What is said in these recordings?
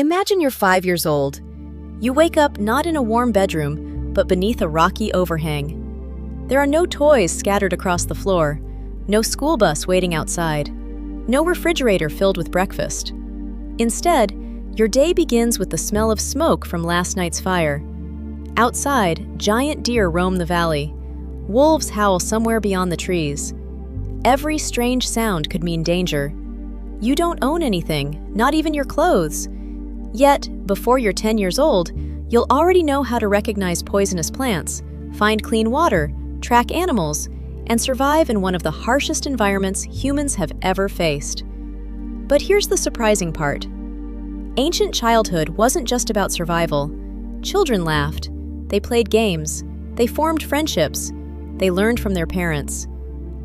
Imagine you're 5 years old. You wake up not in a warm bedroom, but beneath a rocky overhang. There are no toys scattered across the floor, no school bus waiting outside, no refrigerator filled with breakfast. Instead, your day begins with the smell of smoke from last night's fire. Outside, giant deer roam the valley. Wolves howl somewhere beyond the trees. Every strange sound could mean danger. You don't own anything, not even your clothes. Yet, before you're 10 years old, you'll already know how to recognize poisonous plants, find clean water, track animals, and survive in one of the harshest environments humans have ever faced. But here's the surprising part. Ancient childhood wasn't just about survival. Children laughed, they played games, they formed friendships, they learned from their parents.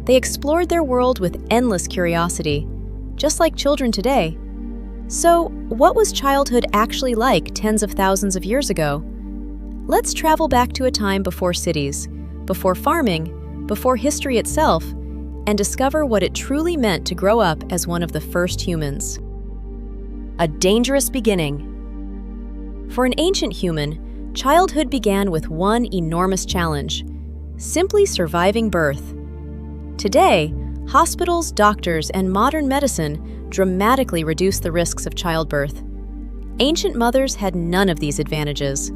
They explored their world with endless curiosity, just like children today. So, what was childhood actually like tens of thousands of years ago? Let's travel back to a time before cities, before farming, before history itself, and discover what it truly meant to grow up as one of the first humans. A dangerous beginning. For an ancient human, childhood began with one enormous challenge: simply surviving birth. Today, hospitals, doctors, and modern medicine dramatically reduce the risks of childbirth. Ancient mothers had none of these advantages.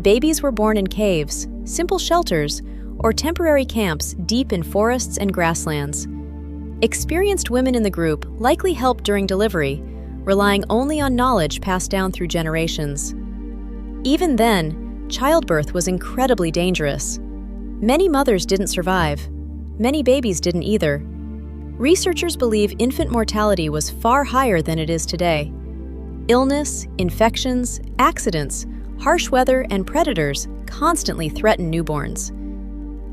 Babies were born in caves, simple shelters, or temporary camps deep in forests and grasslands. Experienced women in the group likely helped during delivery, relying only on knowledge passed down through generations. Even then, childbirth was incredibly dangerous. Many mothers didn't survive. Many babies didn't either. Researchers believe infant mortality was far higher than it is today. Illness, infections, accidents, harsh weather, and predators constantly threaten newborns.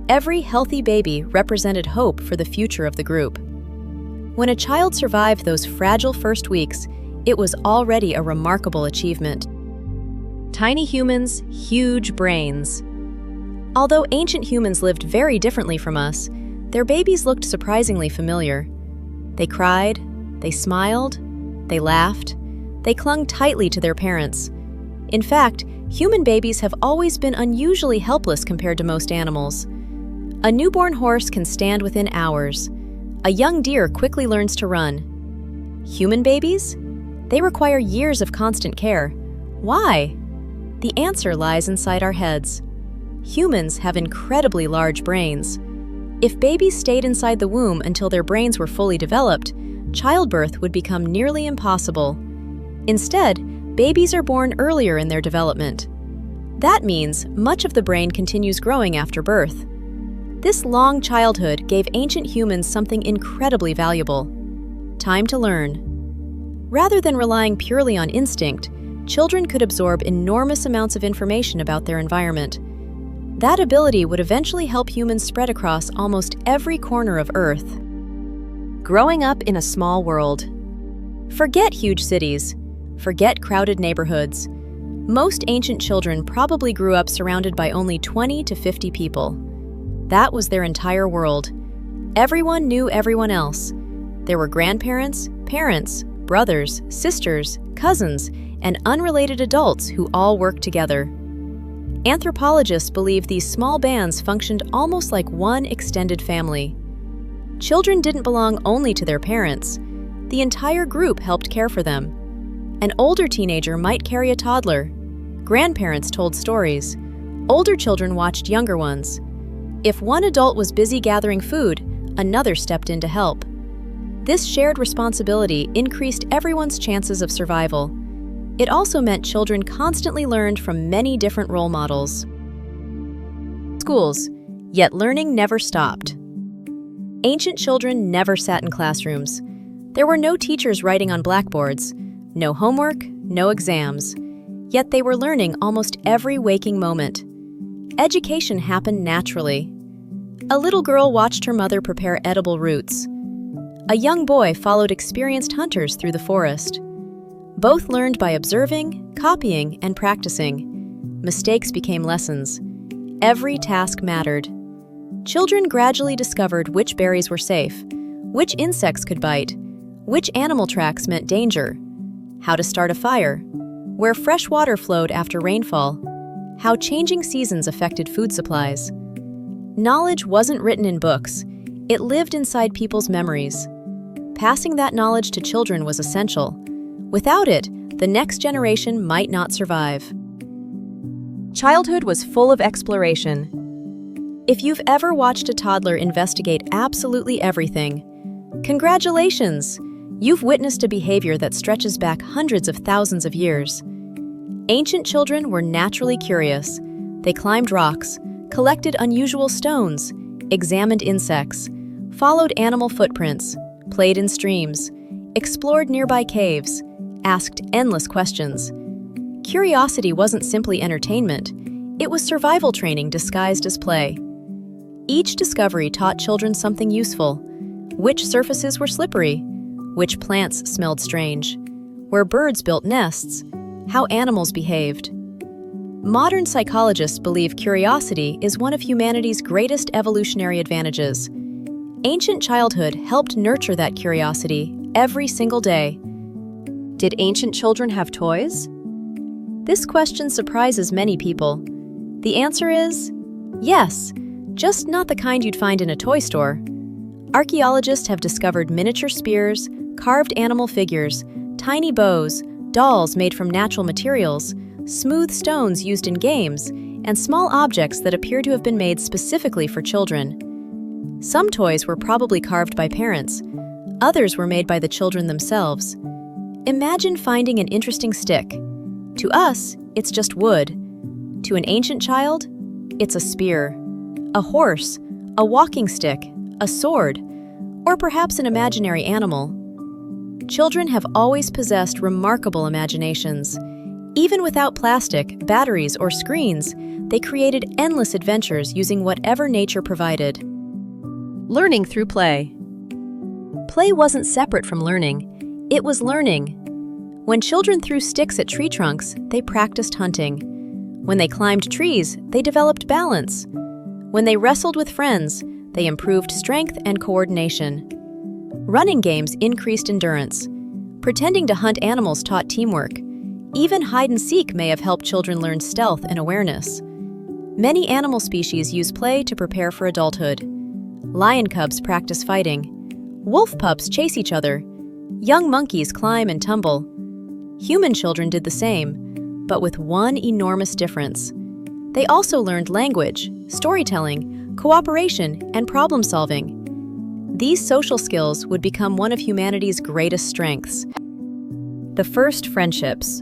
Every healthy baby represented hope for the future of the group. When a child survived those fragile first weeks, it was already a remarkable achievement. Tiny humans, huge brains. Although ancient humans lived very differently from us, their babies looked surprisingly familiar. They cried, they smiled, they laughed, they clung tightly to their parents. In fact, human babies have always been unusually helpless compared to most animals. A newborn horse can stand within hours. A young deer quickly learns to run. Human babies? They require years of constant care. Why? The answer lies inside our heads. Humans have incredibly large brains. If babies stayed inside the womb until their brains were fully developed, childbirth would become nearly impossible. Instead, babies are born earlier in their development. That means much of the brain continues growing after birth. This long childhood gave ancient humans something incredibly valuable: time to learn. Rather than relying purely on instinct, children could absorb enormous amounts of information about their environment. That ability would eventually help humans spread across almost every corner of Earth. Growing up in a small world. Forget huge cities. Forget crowded neighborhoods. Most ancient children probably grew up surrounded by only 20 to 50 people. That was their entire world. Everyone knew everyone else. There were grandparents, parents, brothers, sisters, cousins, and unrelated adults who all worked together. Anthropologists believe these small bands functioned almost like one extended family. Children didn't belong only to their parents. The entire group helped care for them. An older teenager might carry a toddler. Grandparents told stories. Older children watched younger ones. If one adult was busy gathering food, another stepped in to help. This shared responsibility increased everyone's chances of survival. It also meant children constantly learned from many different role models. Schools, yet learning never stopped. Ancient children never sat in classrooms. There were no teachers writing on blackboards, no homework, no exams. Yet they were learning almost every waking moment. Education happened naturally. A little girl watched her mother prepare edible roots. A young boy followed experienced hunters through the forest. Both learned by observing, copying, and practicing. Mistakes became lessons. Every task mattered. Children gradually discovered which berries were safe, which insects could bite, which animal tracks meant danger, how to start a fire, where fresh water flowed after rainfall, how changing seasons affected food supplies. Knowledge wasn't written in books, it lived inside people's memories. Passing that knowledge to children was essential. Without it, the next generation might not survive. Childhood was full of exploration. If you've ever watched a toddler investigate absolutely everything, congratulations! You've witnessed a behavior that stretches back hundreds of thousands of years. Ancient children were naturally curious. They climbed rocks, collected unusual stones, examined insects, followed animal footprints, played in streams, explored nearby caves, asked endless questions. Curiosity wasn't simply entertainment, it was survival training disguised as play. Each discovery taught children something useful: which surfaces were slippery, which plants smelled strange, where birds built nests, how animals behaved. Modern psychologists believe curiosity is one of humanity's greatest evolutionary advantages. Ancient childhood helped nurture that curiosity every single day. Did ancient children have toys? This question surprises many people. The answer is yes, just not the kind you'd find in a toy store. Archaeologists have discovered miniature spears, carved animal figures, tiny bows, dolls made from natural materials, smooth stones used in games, and small objects that appear to have been made specifically for children. Some toys were probably carved by parents. Others were made by the children themselves. Imagine finding an interesting stick. To us, it's just wood. To an ancient child, it's a spear, a horse, a walking stick, a sword, or perhaps an imaginary animal. Children have always possessed remarkable imaginations. Even without plastic, batteries, or screens, they created endless adventures using whatever nature provided. Learning through play. Play wasn't separate from learning, it was learning. When children threw sticks at tree trunks, they practiced hunting. When they climbed trees, they developed balance. When they wrestled with friends, they improved strength and coordination. Running games increased endurance. Pretending to hunt animals taught teamwork. Even hide-and-seek may have helped children learn stealth and awareness. Many animal species use play to prepare for adulthood. Lion cubs practice fighting. Wolf pups chase each other. Young monkeys climb and tumble. Human children did the same, but with one enormous difference. They also learned language, storytelling, cooperation, and problem-solving. These social skills would become one of humanity's greatest strengths. The first friendships.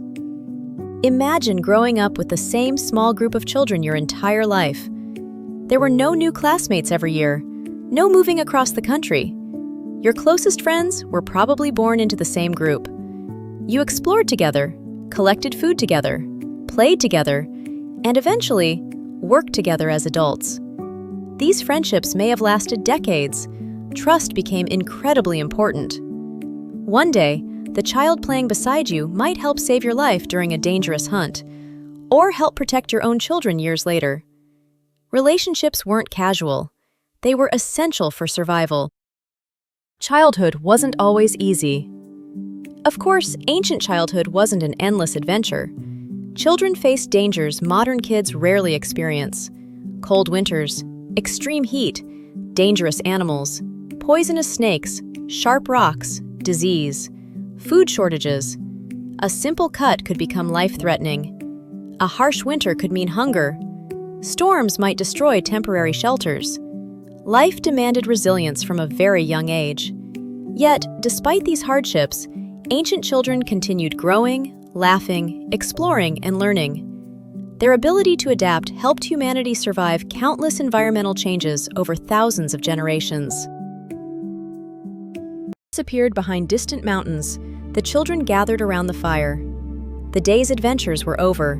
Imagine growing up with the same small group of children your entire life. There were no new classmates every year, no moving across the country. Your closest friends were probably born into the same group. You explored together, collected food together, played together, and eventually worked together as adults. These friendships may have lasted decades. Trust became incredibly important. One day, the child playing beside you might help save your life during a dangerous hunt, or help protect your own children years later. Relationships weren't casual. They were essential for survival. Childhood wasn't always easy. Of course, ancient childhood wasn't an endless adventure. Children faced dangers modern kids rarely experience. Cold winters, extreme heat, dangerous animals, poisonous snakes, sharp rocks, disease, food shortages. A simple cut could become life-threatening. A harsh winter could mean hunger. Storms might destroy temporary shelters. Life demanded resilience from a very young age. Yet, despite these hardships, ancient children continued growing, laughing, exploring, and learning. Their ability to adapt helped humanity survive countless environmental changes over thousands of generations. Appeared behind distant mountains, the children gathered around the fire. The day's adventures were over.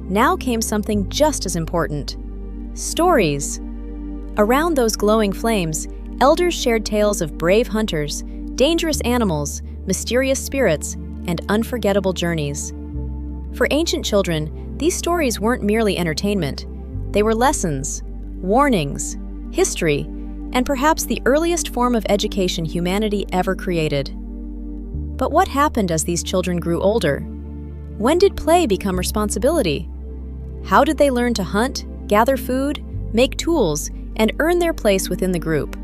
Now came something just as important: stories. Around those glowing flames, elders shared tales of brave hunters, dangerous animals, mysterious spirits, and unforgettable journeys. For ancient children, these stories weren't merely entertainment. They were lessons, warnings, history, and perhaps the earliest form of education humanity ever created. But what happened as these children grew older? When did play become responsibility? How did they learn to hunt, gather food, make tools, and earn their place within the group?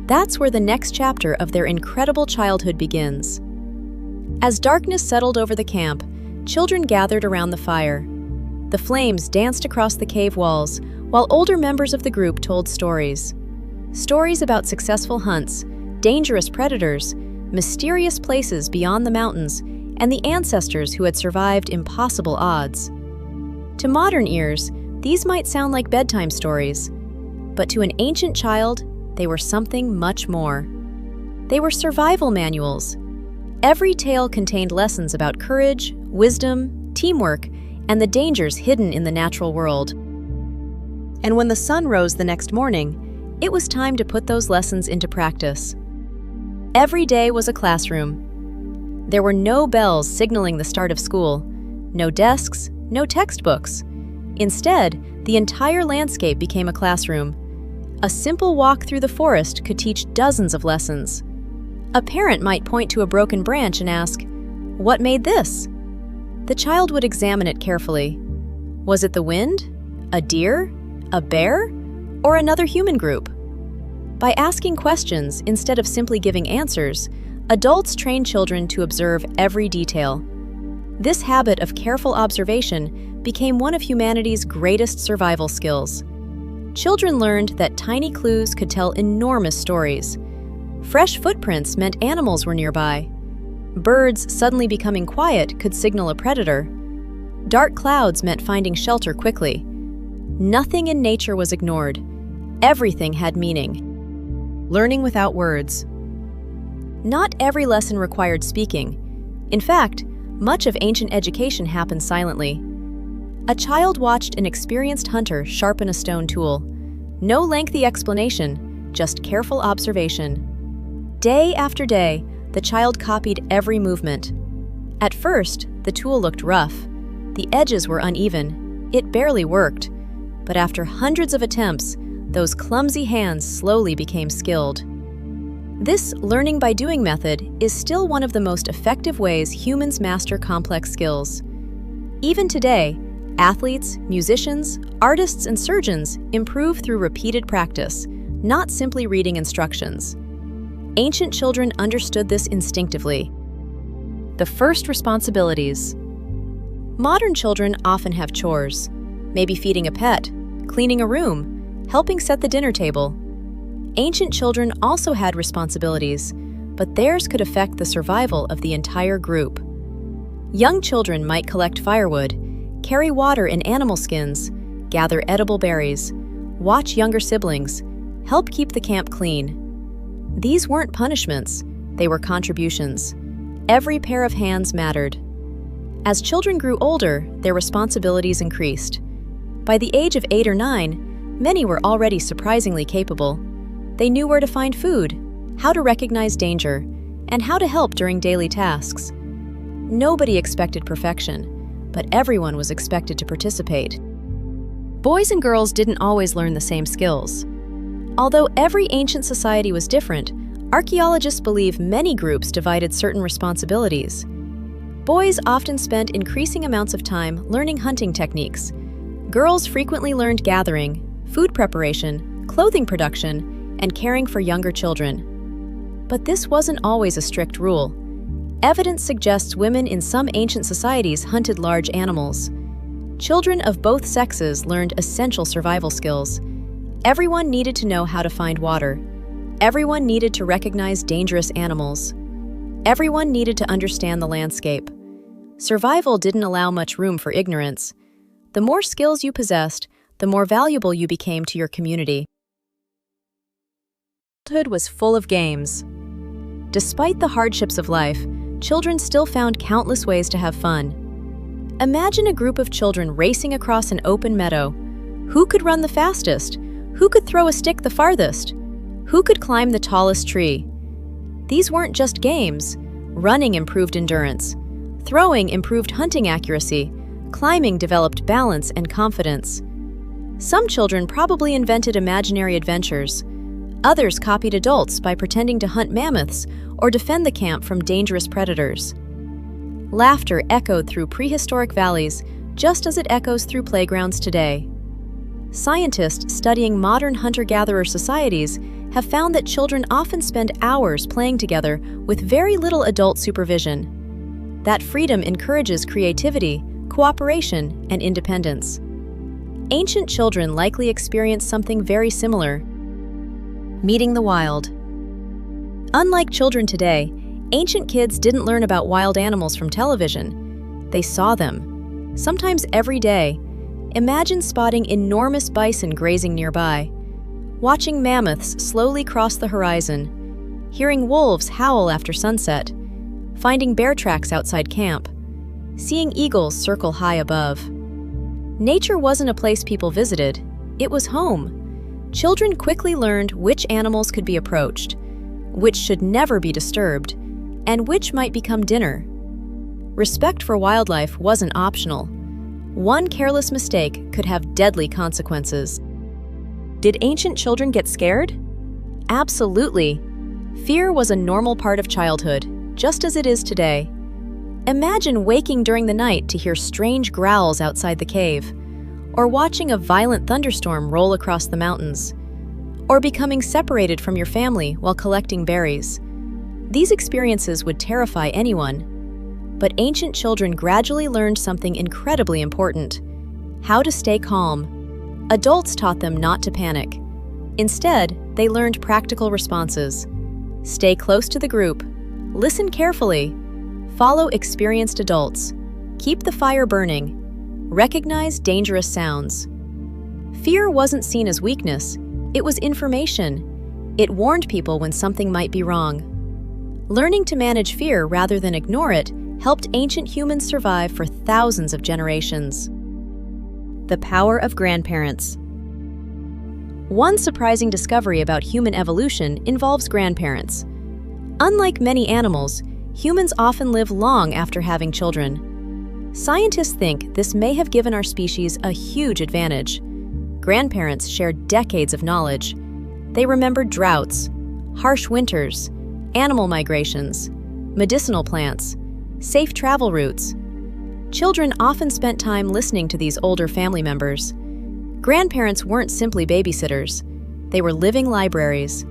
That's where the next chapter of their incredible childhood begins. As darkness settled over the camp, children gathered around the fire. The flames danced across the cave walls, while older members of the group told stories. Stories about successful hunts, dangerous predators, mysterious places beyond the mountains, and the ancestors who had survived impossible odds. To modern ears, these might sound like bedtime stories, but to an ancient child, they were something much more. They were survival manuals. Every tale contained lessons about courage, wisdom, teamwork, and the dangers hidden in the natural world. And when the sun rose the next morning, it was time to put those lessons into practice. Every day was a classroom. There were no bells signaling the start of school, no desks, no textbooks. Instead, the entire landscape became a classroom. A simple walk through the forest could teach dozens of lessons. A parent might point to a broken branch and ask, "What made this?" The child would examine it carefully. Was it the wind, a deer, a bear, or another human group? By asking questions instead of simply giving answers, adults train children to observe every detail. This habit of careful observation became one of humanity's greatest survival skills. Children learned that tiny clues could tell enormous stories. Fresh footprints meant animals were nearby. Birds suddenly becoming quiet could signal a predator. Dark clouds meant finding shelter quickly. Nothing in nature was ignored. Everything had meaning. Learning without words. Not every lesson required speaking. In fact, much of ancient education happened silently. A child watched an experienced hunter sharpen a stone tool. No lengthy explanation, just careful observation. Day after day, the child copied every movement. At first, the tool looked rough. The edges were uneven. It barely worked. But after hundreds of attempts, those clumsy hands slowly became skilled. This learning by doing method is still one of the most effective ways humans master complex skills. Even today, athletes, musicians, artists, and surgeons improve through repeated practice, not simply reading instructions. Ancient children understood this instinctively. The first responsibilities. Modern children often have chores, maybe feeding a pet, cleaning a room, helping set the dinner table. Ancient children also had responsibilities, but theirs could affect the survival of the entire group. Young children might collect firewood, carry water in animal skins, gather edible berries, watch younger siblings, help keep the camp clean. These weren't punishments, they were contributions. Every pair of hands mattered. As children grew older, their responsibilities increased. By the age of 8 or 9, many were already surprisingly capable. They knew where to find food, how to recognize danger, and how to help during daily tasks. Nobody expected perfection, but everyone was expected to participate. Boys and girls didn't always learn the same skills. Although every ancient society was different, archaeologists believe many groups divided certain responsibilities. Boys often spent increasing amounts of time learning hunting techniques. Girls frequently learned gathering, food preparation, clothing production, and caring for younger children. But this wasn't always a strict rule. Evidence suggests women in some ancient societies hunted large animals. Children of both sexes learned essential survival skills. Everyone needed to know how to find water. Everyone needed to recognize dangerous animals. Everyone needed to understand the landscape. Survival didn't allow much room for ignorance. The more skills you possessed, the more valuable you became to your community. Childhood was full of games. Despite the hardships of life, children still found countless ways to have fun. Imagine a group of children racing across an open meadow. Who could run the fastest? Who could throw a stick the farthest? Who could climb the tallest tree? These weren't just games. Running improved endurance. Throwing improved hunting accuracy. Climbing developed balance and confidence. Some children probably invented imaginary adventures. Others copied adults by pretending to hunt mammoths or defend the camp from dangerous predators. Laughter echoed through prehistoric valleys, just as it echoes through playgrounds today. Scientists studying modern hunter-gatherer societies have found that children often spend hours playing together with very little adult supervision. That freedom encourages creativity, cooperation, and independence. Ancient children likely experienced something very similar: meeting the wild. Unlike children today, ancient kids didn't learn about wild animals from television. They saw them, sometimes every day. Imagine spotting enormous bison grazing nearby, watching mammoths slowly cross the horizon, hearing wolves howl after sunset, finding bear tracks outside camp, seeing eagles circle high above. Nature wasn't a place people visited, it was home. Children quickly learned which animals could be approached, which should never be disturbed, and which might become dinner. Respect for wildlife wasn't optional. One careless mistake could have deadly consequences. Did ancient children get scared? Absolutely. Fear was a normal part of childhood, just as it is today. Imagine waking during the night to hear strange growls outside the cave, or watching a violent thunderstorm roll across the mountains, or becoming separated from your family while collecting berries. These experiences would terrify anyone. But ancient children gradually learned something incredibly important: how to stay calm. Adults taught them not to panic. Instead, they learned practical responses. Stay close to the group, listen carefully, follow experienced adults, keep the fire burning, recognize dangerous sounds. Fear wasn't seen as weakness, it was information. It warned people when something might be wrong. Learning to manage fear rather than ignore it helped ancient humans survive for thousands of generations. The power of grandparents. One surprising discovery about human evolution involves grandparents. Unlike many animals, humans often live long after having children. Scientists think this may have given our species a huge advantage. Grandparents shared decades of knowledge. They remembered droughts, harsh winters, animal migrations, medicinal plants, safe travel routes. Children often spent time listening to these older family members. Grandparents weren't simply babysitters. They were living libraries.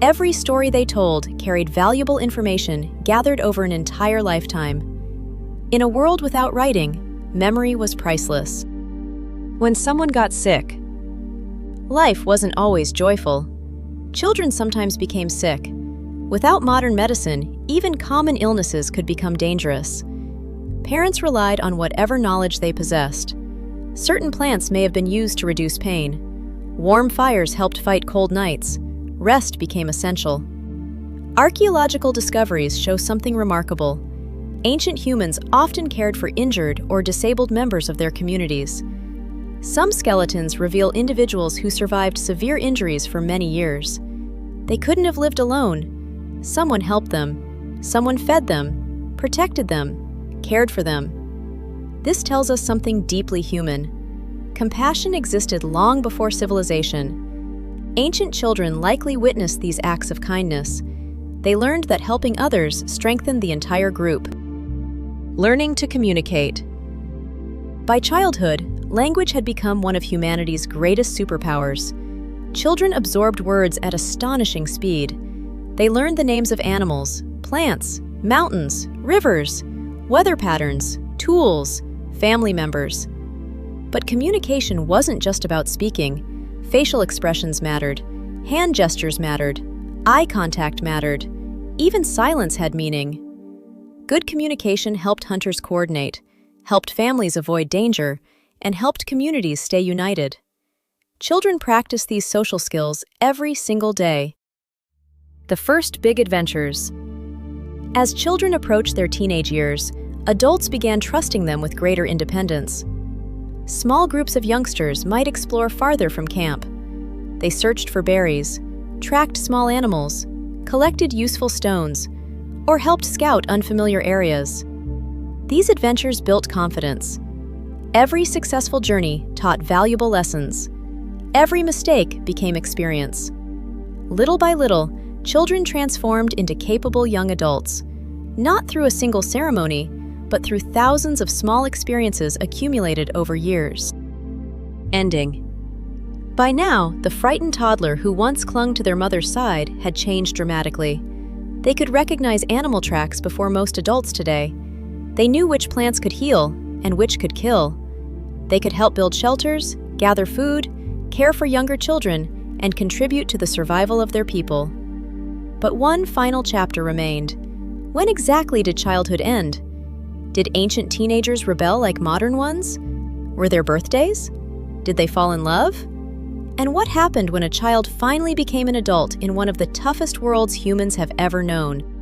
Every story they told carried valuable information gathered over an entire lifetime. In a world without writing, memory was priceless. When someone got sick, life wasn't always joyful. Children sometimes became sick. Without modern medicine, even common illnesses could become dangerous. Parents relied on whatever knowledge they possessed. Certain plants may have been used to reduce pain. Warm fires helped fight cold nights. Rest became essential. Archaeological discoveries show something remarkable. Ancient humans often cared for injured or disabled members of their communities. Some skeletons reveal individuals who survived severe injuries for many years. They couldn't have lived alone. Someone helped them. Someone fed them, protected them, cared for them. This tells us something deeply human. Compassion existed long before civilization. Ancient children likely witnessed these acts of kindness. They learned that helping others strengthened the entire group. Learning to communicate. By childhood, language had become one of humanity's greatest superpowers. Children absorbed words at astonishing speed. They learned the names of animals, plants, mountains, rivers, weather patterns, tools, family members. But communication wasn't just about speaking. Facial expressions mattered, hand gestures mattered, eye contact mattered, even silence had meaning. Good communication helped hunters coordinate, helped families avoid danger, and helped communities stay united. Children practice these social skills every single day. The first big adventures. As children approached their teenage years, adults began trusting them with greater independence. Small groups of youngsters might explore farther from camp. They searched for berries, tracked small animals, collected useful stones, or helped scout unfamiliar areas. These adventures built confidence. Every successful journey taught valuable lessons. Every mistake became experience. Little by little, children transformed into capable young adults, not through a single ceremony, but through thousands of small experiences accumulated over years. Ending. By now, the frightened toddler who once clung to their mother's side had changed dramatically. They could recognize animal tracks before most adults today. They knew which plants could heal and which could kill. They could help build shelters, gather food, care for younger children, and contribute to the survival of their people. But one final chapter remained. When exactly did childhood end? Did ancient teenagers rebel like modern ones? Were there birthdays? Did they fall in love? And what happened when a child finally became an adult in one of the toughest worlds humans have ever known?